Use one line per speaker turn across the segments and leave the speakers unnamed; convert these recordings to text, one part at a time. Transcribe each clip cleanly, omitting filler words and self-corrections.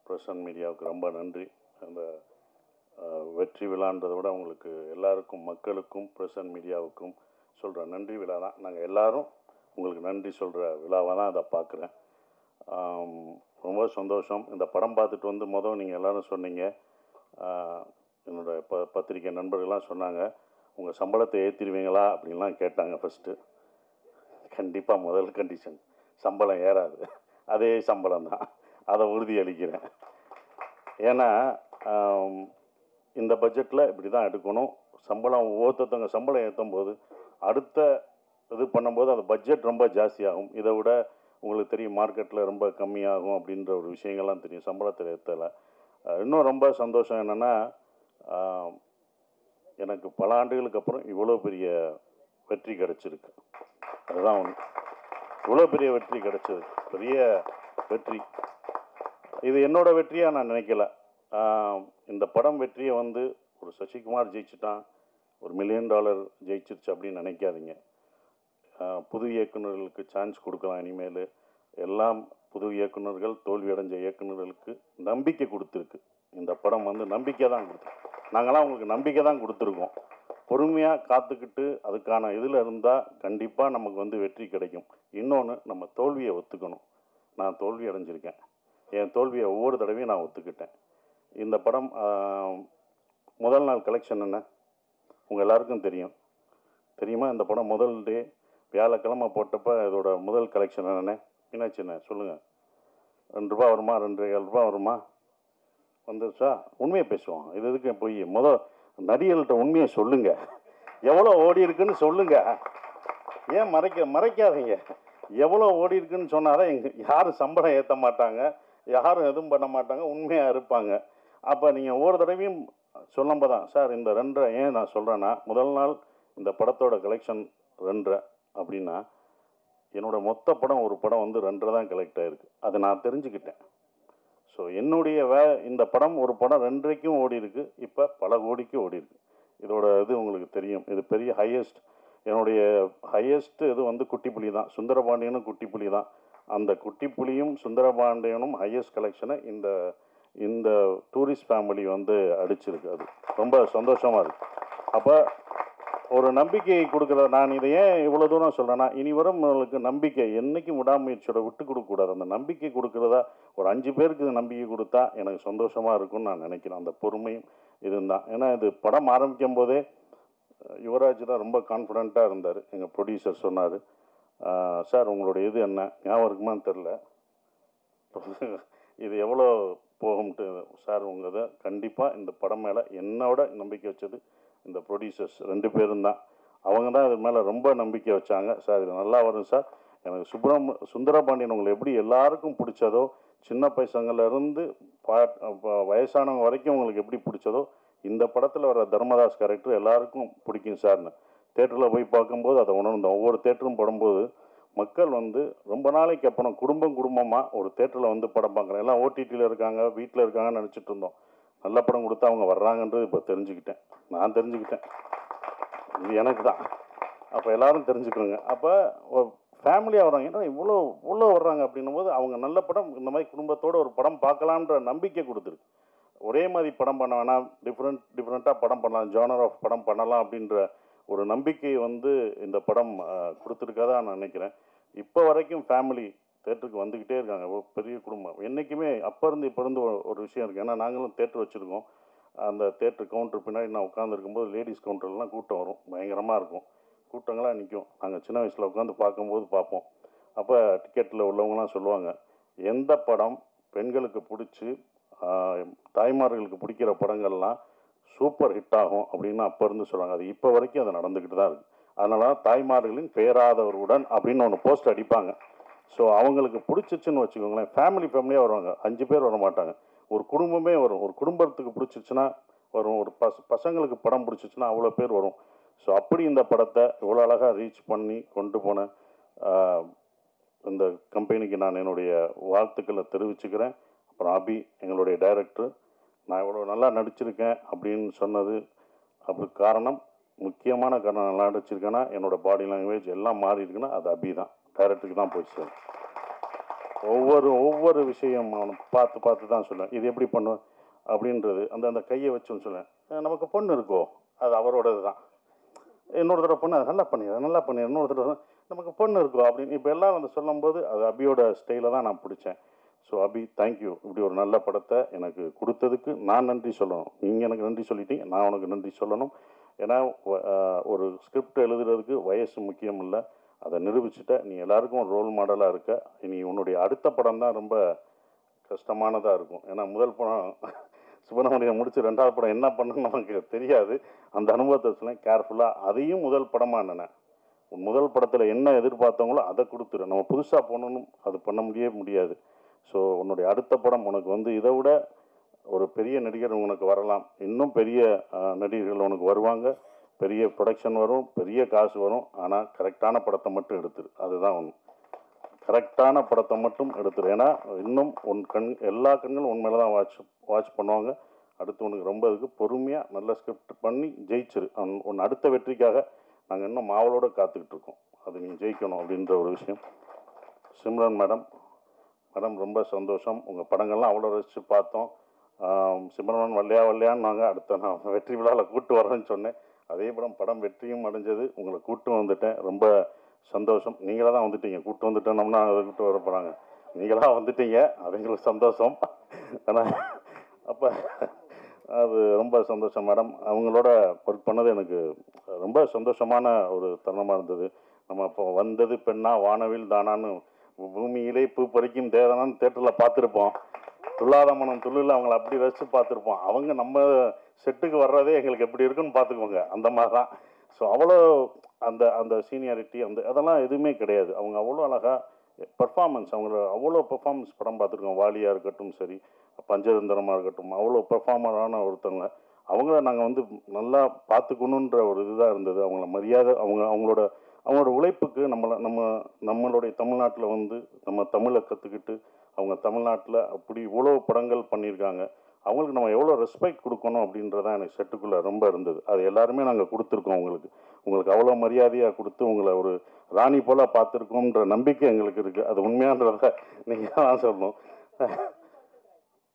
பிரசன் மீடியாவுக்கு ரொம்ப நன்றி. அந்த வெற்றி விழான்றதை விட உங்களுக்கு எல்லாருக்கும், மக்களுக்கும், பிரசன் மீடியாவுக்கும் சொல்கிற நன்றி விழா தான். நாங்கள் எல்லோரும் உங்களுக்கு நன்றி சொல்கிற விழாவாக தான் அதை பார்க்குறேன். ரொம்ப சந்தோஷம். இந்த படம் பார்த்துட்டு வந்து நீங்கள் எல்லோரும் சொன்னீங்க, என்னோடய பத்திரிக்கை நண்பர்கள்லாம் சொன்னாங்க, உங்கள் சம்பளத்தை ஏற்றிடுவீங்களா அப்படின்லாம் கேட்டாங்க. ஃபஸ்ட்டு கண்டிப்பாக முதல் கண்டிஷன் சம்பளம் ஏறாது, அதே சம்பளம் தான், அதை உறுதி அளிக்கிறேன். ஏன்னா இந்த பட்ஜெட்டில் இப்படி தான் எடுக்கணும். சம்பளம் ஒவ்வொருத்தவங்க சம்பளம் ஏற்றும் போது அடுத்த இது பண்ணும்போது அந்த பட்ஜெட் ரொம்ப ஜாஸ்தியாகும். இதை விட உங்களுக்கு தெரியும் மார்க்கெட்டில் ரொம்ப கம்மியாகும் அப்படின்ற ஒரு விஷயங்கள்லாம் தெரியும் சம்பளத்தில் ஏற்றலை. இன்னும் ரொம்ப சந்தோஷம் என்னென்னா, எனக்கு பல ஆண்டுகளுக்கு அப்புறம் இவ்வளோ பெரிய வெற்றி கிடச்சிருக்கு. அதுதான் ஒன்று, இவ்வளோ பெரிய வெற்றி கிடச்சிருக்கு, பெரிய வெற்றி. இது என்னோடய வெற்றியாக நான் நினைக்கல. இந்த படம் வெற்றியை ஒரு சசிகுமார் ஜெயிச்சுட்டான், ஒரு $1 மில்லியன் ஜெயிச்சிருச்சு அப்படின்னு நினைக்காதீங்க. புது இயக்குநர்களுக்கு சான்ஸ் கொடுக்கலாம். இனிமேல் எல்லாம் புது இயக்குநர்கள், தோல்வி அடைஞ்ச இயக்குநர்களுக்கு நம்பிக்கை கொடுத்துருக்கு. இந்த படம் நம்பிக்கை தான் கொடுத்துருக்கு. நாங்களாம் உங்களுக்கு நம்பிக்கை தான் கொடுத்துருக்கோம். பொறுமையாக காத்துக்கிட்டு அதுக்கான இதில் இருந்தால் கண்டிப்பாக நமக்கு வெற்றி கிடைக்கும். இன்னொன்று, நம்ம தோல்வியை ஒத்துக்கணும். நான் தோல்வி அடைஞ்சிருக்கேன், என் தோல்வியை ஒவ்வொரு தடவையும் நான் ஒத்துக்கிட்டேன். இந்த படம் முதல் நாள் கலெக்ஷன் என்ன உங்கள் எல்லாருக்கும் தெரியுமா? இந்த படம் முதல் டே வியாழக்கிழமை போட்டப்போ இதோட முதல் கலெக்ஷன் என்னென்ன என்னாச்சுண்ணே சொல்லுங்கள்? ₹2 வருமா, ₹2.25 வருமா? வந்துருச்சா? உண்மையை பேசுவோம். இது எதுக்கு போய் நடிகர்கள்ட்ட உண்மையை சொல்லுங்கள். எவ்வளோ ஓடி இருக்குன்னு சொல்லுங்கள். ஏன் மறைக்காதீங்க. எவ்வளோ ஓடி இருக்குன்னு சொன்னாதான் யாரும் சம்பளம் ஏற்ற மாட்டாங்க, யாரும் எதுவும் பண்ண மாட்டாங்க, உண்மையாக இருப்பாங்க. அப்போ நீங்கள் ஒவ்வொரு தடவையும் சொல்லும்போது தான் சார் இந்த 2.5 ஏன் நான் சொல்கிறேன்னா, முதல் நாள் இந்த படத்தோட கலெக்ஷன் 2.5 அப்படின்னா என்னோடய மொத்த படம் ஒரு படம் 2.5 தான் கலெக்ட் ஆகிருக்கு. அதை நான் தெரிஞ்சுக்கிட்டேன். ஸோ என்னுடைய இந்த படம் ஒரு படம் 2.5க்கும் ஓடி இருக்குது, இப்போ பல கோடிக்கும் ஓடி இருக்குது. இதோட இது உங்களுக்கு தெரியும், இது பெரிய ஹையஸ்ட். என்னுடைய ஹையஸ்ட்டு இது குட்டிப்புலி தான், சுந்தரபாண்டியனும் குட்டிப்புலி தான். அந்த குட்டிப்புலியும் சுந்தரபாண்டியனும் ஹையஸ்ட் கலெக்ஷனை இந்த டூரிஸ்ட் ஃபேமிலி அடிச்சிருக்கு. அது ரொம்ப சந்தோஷமாக இருக்குது. அப்போ ஒரு நம்பிக்கை கொடுக்குற, நான் இதை ஏன் இவ்வளோ தூரம் சொல்கிறேன்னா, இனி வரும் உங்களுக்கு நம்பிக்கை என்றைக்கும் விடாமுயற்சியோட விட்டு கொடுக்கக்கூடாது. அந்த நம்பிக்கை கொடுக்குறதா ஒரு 5 பேருக்கு நம்பிக்கை கொடுத்தா எனக்கு சந்தோஷமாக இருக்கும்னு நான் நினைக்கிறேன். அந்த பொறுமையும் இதுதான். ஏன்னா இது படம் ஆரம்பிக்கும் போதே யுவராஜ் தான் ரொம்ப கான்ஃபிடெண்ட்டாக இருந்தார். எங்கள் ப்ரொடியூசர் சொன்னார், சார் உங்களுடைய இது என்ன ஞாபகம் இருக்குமான்னு தெரில, இது எவ்வளோ போகும்ட்டு. சார் உங்கள் இதை கண்டிப்பாக இந்த படம் மேலே என்னோட நம்பிக்கை வச்சது இந்த ப்ரொடியூசர்ஸ் 2 பேரும் தான். அவங்க தான் இது மேலே ரொம்ப நம்பிக்கை வச்சாங்க. சார் இது நல்லா வரும் சார். எனக்கு சுந்தரபாண்டியன் உங்களை எப்படி எல்லாருக்கும் பிடிச்சதோ, சின்ன பசங்கள்லேருந்து வயசானவங்க வரைக்கும் உங்களுக்கு எப்படி பிடிச்சதோ, இந்த படத்தில் வர தர்மதாஸ் கேரக்டர் எல்லாருக்கும் பிடிக்கும் சார்னு தேட்டரில் போய் பார்க்கும்போது அதை உணர்ந்தோம். ஒவ்வொரு தேட்டரும் படும்போது மக்கள் ரொம்ப நாளைக்கு அப்புறம் குடும்பமாக ஒரு தேட்டரில் படம் பார்க்குறேன். எல்லாம் ஓடிடியில் இருக்காங்க, வீட்டில் இருக்காங்கன்னு நினச்சிட்டு இருந்தோம். நல்ல படம் கொடுத்தா அவங்க வர்றாங்கன்றது இப்போ தெரிஞ்சுக்கிட்டேன். நான் தெரிஞ்சுக்கிட்டேன், இது எனக்கு தான். அப்போ எல்லோரும் தெரிஞ்சுக்கணுங்க. அப்போ ஃபேமிலியாக வர்றாங்க, ஏன்னா இவ்வளோ வர்றாங்க அப்படின்னும் போது அவங்க நல்ல படம் இந்த மாதிரி குடும்பத்தோடு ஒரு படம் பார்க்கலான்ற நம்பிக்கை கொடுத்துருக்கு. ஒரே மாதிரி படம் பண்ண வேணாம், டிஃப்ரெண்ட்டாக படம் பண்ணலாம், ஜானர் ஆஃப் படம் பண்ணலாம் அப்படின்ற ஒரு நம்பிக்கையை இந்த படம் கொடுத்துருக்காதா நான் நினைக்கிறேன். இப்போ வரைக்கும் ஃபேமிலி தேட்டருக்கு வந்துக்கிட்டே இருக்காங்க. பெரிய குடும்பம் என்றைக்குமே அப்போ இருந்து இப்போ இருந்து ஒரு விஷயம் இருக்குது. ஏன்னா நாங்களும் தேட்டர் வச்சுருக்கோம். அந்த தேட்டர் கவுண்டர் பின்னாடி நான் உட்காந்துருக்கும்போது லேடிஸ் கவுண்டர்லாம் கூட்டம் வரும், பயங்கரமாக இருக்கும், கூட்டங்களாக நிற்கும். நாங்கள் சின்ன வயசில் உட்காந்து பார்க்கும்போது பார்ப்போம். அப்போ டிக்கெட்டில் உள்ளவங்களாம் சொல்லுவாங்க, எந்த படம் பெண்களுக்கு பிடிச்சி தாய்மார்களுக்கு பிடிக்கிற படங்கள்லாம் சூப்பர் ஹிட் ஆகும் அப்படின்னு அப்போ இருந்து சொல்லுவாங்க. அது இப்போ வரைக்கும் அது நடந்துக்கிட்டு தான் இருக்குது. அதனால தாய்மார்களின் பெயராதவருடன் அப்படின்னு ஒன்று போஸ்ட் அடிப்பாங்க. ஸோ அவங்களுக்கு பிடிச்சிச்சுன்னு வச்சுக்கோங்களேன், ஃபேமிலியாக வருவாங்க. 5 பேர் வர மாட்டாங்க, ஒரு குடும்பமே வரும். ஒரு குடும்பத்துக்கு பிடிச்சிச்சுன்னா வரும், ஒரு பசங்களுக்கு படம் பிடிச்சிச்சுன்னா அவ்வளோ பேர் வரும். ஸோ அப்படி இந்த படத்தை இவ்வளோ அழகாக ரீச் பண்ணி கொண்டு போன இந்த கம்பெனிக்கு நான் என்னுடைய வாழ்த்துக்களை தெரிவிச்சுக்கிறேன். அப்புறம் அபி எங்களுடைய டைரக்டர், நான் இவ்வளோ நல்லா நடிச்சிருக்கேன் அப்படின்னு சொன்னது அதுக்கு காரணம், முக்கியமான காரணம், நல்லா நடிச்சிருக்கேன்னா என்னோடய பாடி லாங்குவேஜ் எல்லாம் மாறி இருக்குன்னா அது அபி தான், டைரக்டருக்கு தான் போய் சேரும். ஒவ்வொரு விஷயம் அவனுக்கு பார்த்து தான் சொல்லுவேன். இது எப்படி பண்ணுவேன் அப்படின்றது அந்த கையை வச்சுன்னு சொல்லுவேன். நமக்கு பொண்ணு இருக்கோ அது அவரோடது தான். இன்னொரு தடவை பொண்ணு அதை நல்லா பண்ணிடு இன்னொரு தடவை நமக்கு பொண்ணு இருக்கோ அப்படின்னு இப்போ எல்லாம் வந்து சொல்லும்போது அது அபியோட ஸ்டைலில் தான் நான் பிடிச்சேன். ஸோ அபி, தேங்க்யூ. இப்படி ஒரு நல்ல படத்தை எனக்கு கொடுத்ததுக்கு நான் நன்றி சொல்லணும். நீங்கள் எனக்கு நன்றி சொல்லிட்டீங்க, நான் உனக்கு நன்றி சொல்லணும். ஏன்னா ஒரு ஸ்கிரிப்ட் எழுதுறதுக்கு வயசு முக்கியம் இல்லை, அதை நிரூபிச்சுட்ட. நீ எல்லாருக்கும் ஒரு ரோல் மாடலாக இருக்க. இனி உன்னுடைய அடுத்த படம் தான் ரொம்ப கஷ்டமானதாக இருக்கும். ஏன்னா முதல் படம் சுப்பிரமணியம் முடிச்சு ரெண்டாவது படம் என்ன பண்ணணும்னு நமக்கு தெரியாது. அந்த அனுபவத்தை சொன்னேன் கேர்ஃபுல்லாக. அதையும் முதல் படமாக என்னென்ன முதல் படத்தில் என்ன எதிர்பார்த்தவங்களோ அதை கொடுத்துரு. நம்ம புதுசாக போகணும் அது பண்ண முடியாது. ஸோ உன்னுடைய அடுத்த படம் உனக்கு வந்து இதை விட ஒரு பெரிய நடிகர் உனக்கு வரலாம், இன்னும் பெரிய நடிகர்கள் உனக்கு வருவாங்க, பெரிய ப்ரொடக்ஷன் வரும், பெரிய காசு வரும். ஆனால் கரெக்டான படத்தை மட்டும் எடுத்துரு. அதுதான் ஒன்று. கரெக்டான படத்தை மட்டும் எடுத்துரு. ஏன்னா இன்னும் எல்லா கண்களும் உன் மேலே தான் வாட்ச் பண்ணுவாங்க. அடுத்து உனக்கு ரொம்ப இதுக்கு பொறுமையாக நல்ல ஸ்கிரிப்ட் பண்ணி ஜெயிச்சிரு. உன் அடுத்த வெற்றிக்காக நாங்கள் இன்னும் மாவலோடு காத்துக்கிட்டு இருக்கோம். அது நீங்கள் ஜெயிக்கணும் அப்படின்ற ஒரு விஷயம். சிம்ரன் மேடம் ரொம்ப சந்தோஷம். உங்கள் படங்கள்லாம் அவ்வளோ ரசித்து பார்த்தோம். சிம்ரன் வரலையான்னு நாங்கள் அடுத்த நான் வெற்றி விழாவில் கூப்பிட்டு வரேன்னு சொன்னேன். அதே படம் வெற்றியும் அடைஞ்சது. உங்களை கூப்பிட்டு வந்துட்டேன், ரொம்ப சந்தோஷம். நீங்களாக தான் வந்துட்டீங்க. கூப்பிட்டு வந்துட்டோம்னா அதை கூப்பிட்டு வர போகிறாங்க. நீங்களாக வந்துட்டீங்க, அது எங்களுக்கு சந்தோஷம். ஆனால் அப்போ அது ரொம்ப சந்தோஷம் மேடம். அவங்களோட ஒர்க் பண்ணது எனக்கு ரொம்ப சந்தோஷமான ஒரு தருணமாக இருந்தது. நம்ம இப்போ வந்தது பெண்ணா வானவில் தானான்னு பூமியிலே பூ பறிக்கும் தேவனான்னு தேட்டரில் பார்த்துருப்போம். துள்ளாத மனம் துள்ளில் அவங்கள அப்படி ரசித்து பார்த்துருப்போம். அவங்க நம்ம செட்டுக்கு வர்றதே எங்களுக்கு எப்படி இருக்குன்னு பார்த்துக்கோங்க. அந்த மாதிரி தான். ஸோ அவ்வளோ அந்த சீனியாரிட்டி அதெல்லாம் எதுவுமே கிடையாது. அவங்க அவ்வளோ அழகாக பெர்ஃபார்மன்ஸ், அவங்கள அவ்வளோ பெர்ஃபார்மன்ஸ் படம் பார்த்துருக்கோம். வாலியாக இருக்கட்டும் சரி, பஞ்சதந்திரமாக இருக்கட்டும், அவ்வளோ பெர்ஃபார்மரான ஒருத்தவங்க. அவங்கள நாங்கள் வந்து நல்லா பார்த்துக்கணுன்ற ஒரு இதுதான் இருந்தது. அவங்கள மரியாதை, அவங்களோட உழைப்புக்கு நம்மளுடைய தமிழ்நாட்டில் வந்து நம்ம தமிழை கற்றுக்கிட்டு அவங்க தமிழ்நாட்டில் அப்படி இவ்வளோ படங்கள் பண்ணியிருக்காங்க. அவங்களுக்கு நம்ம எவ்வளோ ரெஸ்பெக்ட் கொடுக்கணும் அப்படின்றதான் எனக்கு செட்டுக்குள்ளே ரொம்ப இருந்தது. அது எல்லாருமே நாங்கள் கொடுத்துருக்கோம். உங்களுக்கு அவ்வளோ மரியாதையாக கொடுத்து உங்களை ஒரு ராணி போல் பார்த்துருக்கோன்ற நம்பிக்கை எங்களுக்கு இருக்குது. அது உண்மையான்றத நீங்கள் தான் சொல்லணும்.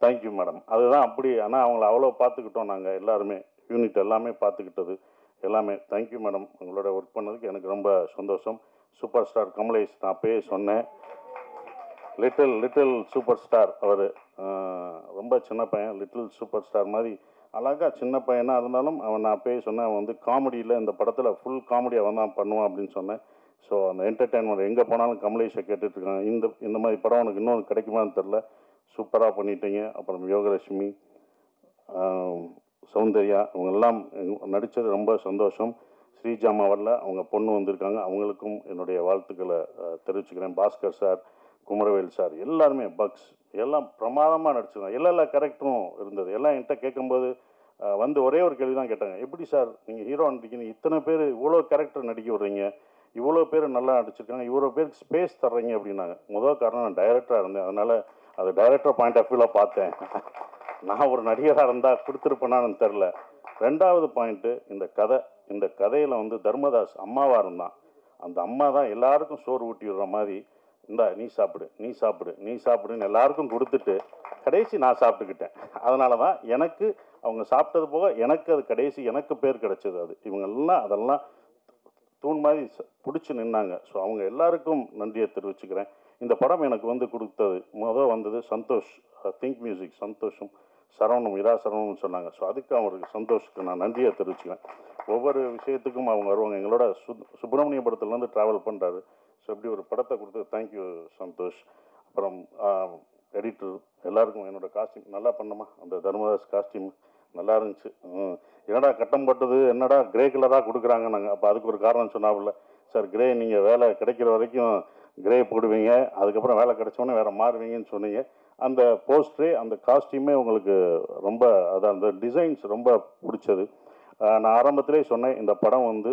Thank you madam. அதுதான் அப்படி. ஆனால் அவங்கள அவ்வளோ பார்த்துக்கிட்டோம் நாங்கள் எல்லாருமே, யூனிட் எல்லாமே பார்த்துக்கிட்டது எல்லாமே. Thank you madam. உங்களோட ஒர்க் பண்ணதுக்கு எனக்கு ரொம்ப சந்தோஷம். சூப்பர் ஸ்டார் கமலேஷ், நான் அப்பயே சொன்னேன், லிட்டில் சூப்பர் ஸ்டார். அவர் ரொம்ப சின்ன பையன், லிட்டில் சூப்பர் ஸ்டார் மாதிரி அழகாக சின்ன பையனாக இருந்தாலும் அவன், நான் அப்பயே சொன்னேன், அவன் வந்து காமெடியில் இந்த படத்தில் ஃபுல் காமெடி அவன் தான் பண்ணுவான் அப்படின்னு சொன்னேன். ஸோ அந்த என்டர்டெயின்மெண்ட் எங்கே போனாலும் கமலேஷை கேட்டுட்ருக்காங்க. இந்த மாதிரி படம் உனக்கு இன்னொன்று கிடைக்குமான்னு தெரில, சூப்பராக பண்ணிட்டீங்க. அப்புறம் யோகலட்சுமி, சௌந்தர்யா, இவங்கெல்லாம் நடித்தது ரொம்ப சந்தோஷம். ஸ்ரீஜாமா வரல, அவங்க பொண்ணு வந்திருக்காங்க, அவங்களுக்கும் என்னுடைய வாழ்த்துக்களை தெரிவிச்சுக்கிறேன். பாஸ்கர் சார், குமரவேல் சார், எல்லாருமே பக்ஸ் எல்லாம் பிரமாதமாக நடிச்சிருக்காங்க. எல்லா கேரக்டரும் இருந்தது. எல்லாம் என்கிட்ட கேட்கும்போது வந்து ஒரே ஒரு கேள்வி தான் கேட்டாங்க, எப்படி சார் நீங்கள் ஹீரோ நடிக்கணும், இத்தனை பேர் இவ்வளோ கேரக்டர் நடிக்க விட்றீங்க, இவ்வளோ பேர் நல்லா நடிச்சிருக்காங்க, இவ்வளோ பேருக்கு ஸ்பேஸ் தர்றீங்க அப்படின்னாங்க. முதல் காரணம் நான் டைரக்டராக இருந்தேன், அதனால் அது டைரக்டர் பாயிண்ட் ஆஃப் வியூவில் பார்த்தேன். நான் ஒரு நடிகராக இருந்தால் கொடுத்துருப்பேனான்னு தெரில. ரெண்டாவது பாயிண்ட்டு, இந்த கதையில் வந்து தர்மதாஸ் அம்மாவாக இருந்தான். அந்த அம்மா தான் எல்லாருக்கும் சோறு ஊட்டி விடுற மாதிரி, இந்தா நீ சாப்பிடுன்னு எல்லாருக்கும் கொடுத்துட்டு கடைசி நான் சாப்பிட்டுக்கிட்டேன். அதனால தான் எனக்கு அவங்க சாப்பிட்டது போக எனக்கு அது கடைசி எனக்கு பேர் கிடைச்சது. அது இவங்கெல்லாம் அதெல்லாம் தூண் மாதிரி பிடிச்சி நின்னாங்க. ஸோ அவங்க எல்லாருக்கும் நன்றியை தெரிவிச்சுக்கிறேன். இந்த படம் எனக்கு வந்து கொடுத்தது வந்தது சந்தோஷ், திங்க் மியூசிக் சந்தோஷம், சரவணம், இரா சரவணம்னு சொன்னாங்க. ஸோ அதுக்கு அவருக்கு சந்தோஷத்துக்கு நான் நன்றியை தெரிவிச்சுக்கிறேன். ஒவ்வொரு விஷயத்துக்கும் அவங்க வருவாங்க. எங்களோட சுப்பிரமணியபுரத்துலேருந்து ட்ராவல் பண்ணுறாரு. ஸோ இப்படி ஒரு படத்தை கொடுத்து தேங்க்யூ சந்தோஷ். அப்புறம் எடிட்டர் எல்லாருக்கும், என்னோட காஸ்டியூம் நல்லா பண்ணமா, அந்த தர்மதாஸ் காஸ்டியூம் நல்லா இருந்துச்சு. என்னடா கட்டம் போட்டது, என்னடா கிரே கலராக கொடுக்குறாங்க நாங்கள். அப்போ அதுக்கு ஒரு காரணம் சொன்னாப்புல, சார் கிரே நீங்கள் வேலை கிடைக்கிற வரைக்கும் கிரே போடுவீங்க, அதுக்கப்புறம் வேலை கிடைச்சோன்னே வேறு மாறுவீங்கன்னு சொன்னீங்க. அந்த போஸ்டரே அந்த காஸ்டியூமே உங்களுக்கு ரொம்ப அந்த டிசைன்ஸ் ரொம்ப பிடிச்சது. நான் ஆரம்பத்திலே சொன்னேன், இந்த படம் வந்து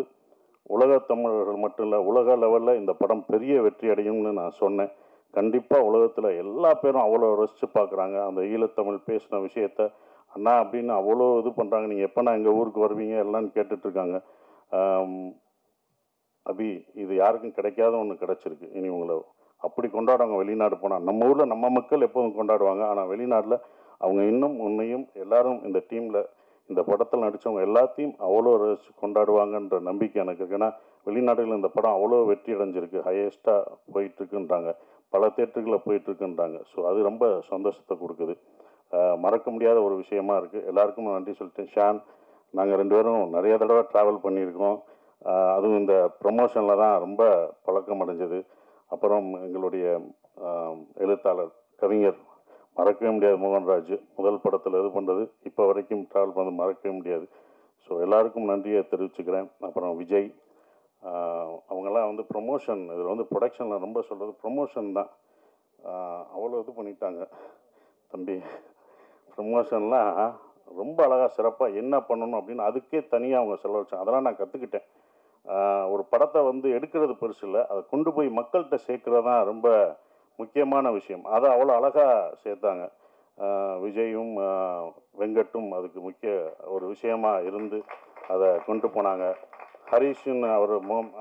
உலக தமிழர்கள் மட்டும் இல்லை, உலக லெவலில் இந்த படம் பெரிய வெற்றி அடையும்னு நான் சொன்னேன். கண்டிப்பாக உலகத்தில் எல்லா பேரும் அவ்வளோ ரசித்து பார்க்குறாங்க. அந்த ஈழத்தமிழ் பேசின விஷயத்த அண்ணா அப்படின்னு அவ்வளோ இது பண்ணுறாங்க. நீங்கள் எப்போனா எங்கள் ஊருக்கு வருவீங்க எல்லான்னு கேட்டுட்ருக்காங்க. அபி, இது யாருக்கும் கிடைக்காத ஒன்று கிடச்சிருக்கு. இனி உங்களை அப்படி கொண்டாடுவாங்க வெளிநாடு போனால். நம்ம ஊரில் நம்ம மக்கள் எப்போதும் கொண்டாடுவாங்க. ஆனால் வெளிநாட்டில் அவங்க இன்னும் உன்னையும் எல்லாரும் இந்த டீமில் இந்த படத்தில் நடித்தவங்க எல்லாத்தையும் அவ்வளோ ரசித்து கொண்டாடுவாங்கன்ற நம்பிக்கை எனக்கு இருக்குது. ஏன்னா வெளிநாடுகளில் இந்த படம் அவ்வளோ வெற்றி அடைஞ்சிருக்கு, ஹையஸ்ட்டாக போயிட்டுருக்குன்றாங்க, பல தேட்டர்களில் போயிட்டுருக்குன்றாங்க. ஸோ அது ரொம்ப சந்தோஷத்தை கொடுக்குது. மறக்க முடியாத ஒரு விஷயமா இருக்குது. எல்லாருக்கும் நன்றி சொல்லிட்டேன். ஷான், நாங்கள் 2 பேரும் நிறைய தடவை ட்ராவல் பண்ணியிருக்கோம். அதுவும் இந்த ப்ரொமோஷனில் தான் ரொம்ப பழக்கம் அடைஞ்சது. அப்புறம் எங்களுடைய எழுத்தாளர், கவிஞர், மறக்கவே முடியாது மோகன்ராஜ், முதல் படத்தில் இது பண்ணுறது இப்போ வரைக்கும் ட்ராவல் பண்ணது மறக்கவே முடியாது. ஸோ எல்லாருக்கும் நன்றியை தெரிவிச்சுக்கிறேன். அப்புறம் விஜய், அவங்கெல்லாம் வந்து ப்ரொமோஷன், இதில் வந்து ப்ரொடக்ஷனில் ரொம்ப சொல்கிறது ப்ரொமோஷன் தான். அவ்வளோ இது பண்ணிட்டாங்க தம்பி. ப்ரொமோஷன்லாம் ரொம்ப அழகாக சிறப்பாக என்ன பண்ணணும் அப்படின்னு அதுக்கே தனியாக அவங்க செலவழிச்சாங்க. அதெல்லாம் நான் கற்றுக்கிட்டேன். ஒரு படத்தை வந்து எடுக்கிறது பெருசு இல்லை, அதை கொண்டு போய் மக்கள்கிட்ட சேர்க்குறது தான் ரொம்ப முக்கியமான விஷயம். அதை அவ்வளோ அழகாக சேர்த்தாங்க. விஜயும் வெங்கட்டும் அதுக்கு முக்கிய ஒரு விஷயமா இருந்து அதை கொண்டு போனாங்க. ஹரிஷன்,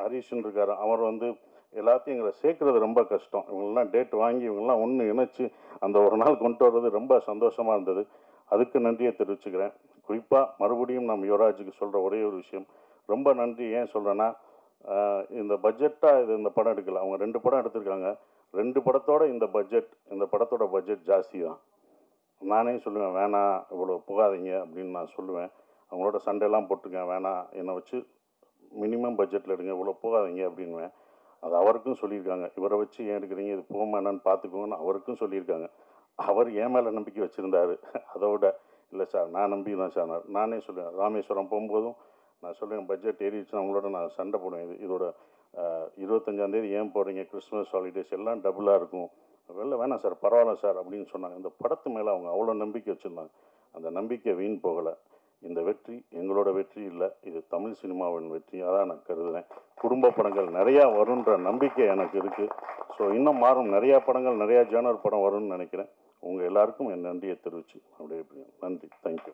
ஹரிஷன் இருக்கார், அவர் வந்து எல்லாத்தையும் எங்களை சேர்க்குறது ரொம்ப கஷ்டம். இவங்கெல்லாம் டேட் வாங்கி இவங்கெல்லாம் ஒன்று இணைச்சி அந்த ஒரு நாள் கொண்டு வர்றது ரொம்ப சந்தோஷமாக இருந்தது. அதுக்கு நன்றியை தெரிவிச்சுக்கிறேன். குறிப்பாக மறுபடியும் நம்ம யுவராஜுக்கு சொல்கிற ஒரே ஒரு விஷயம், ரொம்ப நன்றி. ஏன் சொல்கிறேன்னா, இந்த பட்ஜெட்டாக இந்த படம் எடுக்கல, அவங்க 2 படம் எடுத்திருக்காங்க. 2 படத்தோட இந்த படத்தோட பட்ஜெட் ஜாஸ்தி தான். நானே சொல்லுவேன், வேணாம் இவ்வளோ போகாதீங்க அப்படின்னு நான் சொல்லுவேன். அவங்களோட சண்டையெல்லாம் போட்டிருக்கேன், வேணாம் என்னை வச்சு மினிமம் பட்ஜெட்டில் எடுங்க, இவ்வளோ போகாதீங்க அப்படின்வேன். அது அவருக்கும் சொல்லியிருக்காங்க, இவரை வச்சு ஏன் எடுக்கிறீங்க, இது போகாம என்னன்னு பார்த்துக்கோங்கன்னு அவருக்கும் சொல்லியிருக்காங்க. அவர் என் மேலே நம்பிக்கை வச்சுருந்தார். அதோட இல்லை சார் நான் நம்பி தான் சார், நானே சொல்லுவேன். ராமேஸ்வரம் போகும்போதும் நான் சொல்லுவேன், பட்ஜெட் ஏறிடுச்சுன்னா அவங்களோட நான் சண்டை போடுவேன். இதோட 25ஆம் தேதி ஏன் போடுறீங்க, கிறிஸ்மஸ் ஹாலிடேஸ் எல்லாம் டபுளாக இருக்கும், வேணாம் சார் பரவாயில்ல சார் அப்படின்னு சொன்னாங்க. இந்த படத்து மேலே அவங்க அவ்வளோ நம்பிக்கை வச்சுருந்தாங்க. அந்த நம்பிக்கை வீண் போகலை. இந்த வெற்றி எங்களோட வெற்றி இல்லை, இது தமிழ் சினிமாவின் வெற்றியாக தான் நான் கருதுகிறேன். குடும்ப படங்கள் நிறையா வருன்ற நம்பிக்கை எனக்கு இருக்குது. ஸோ இன்னும் மாறும், நிறையா படங்கள், நிறையா ஜேனர் படம் வரும்னு நினைக்கிறேன். உங்கள் எல்லாருக்கும் என் நன்றியை தெரிவிச்சு அப்படியே நன்றி. தேங்க்யூ.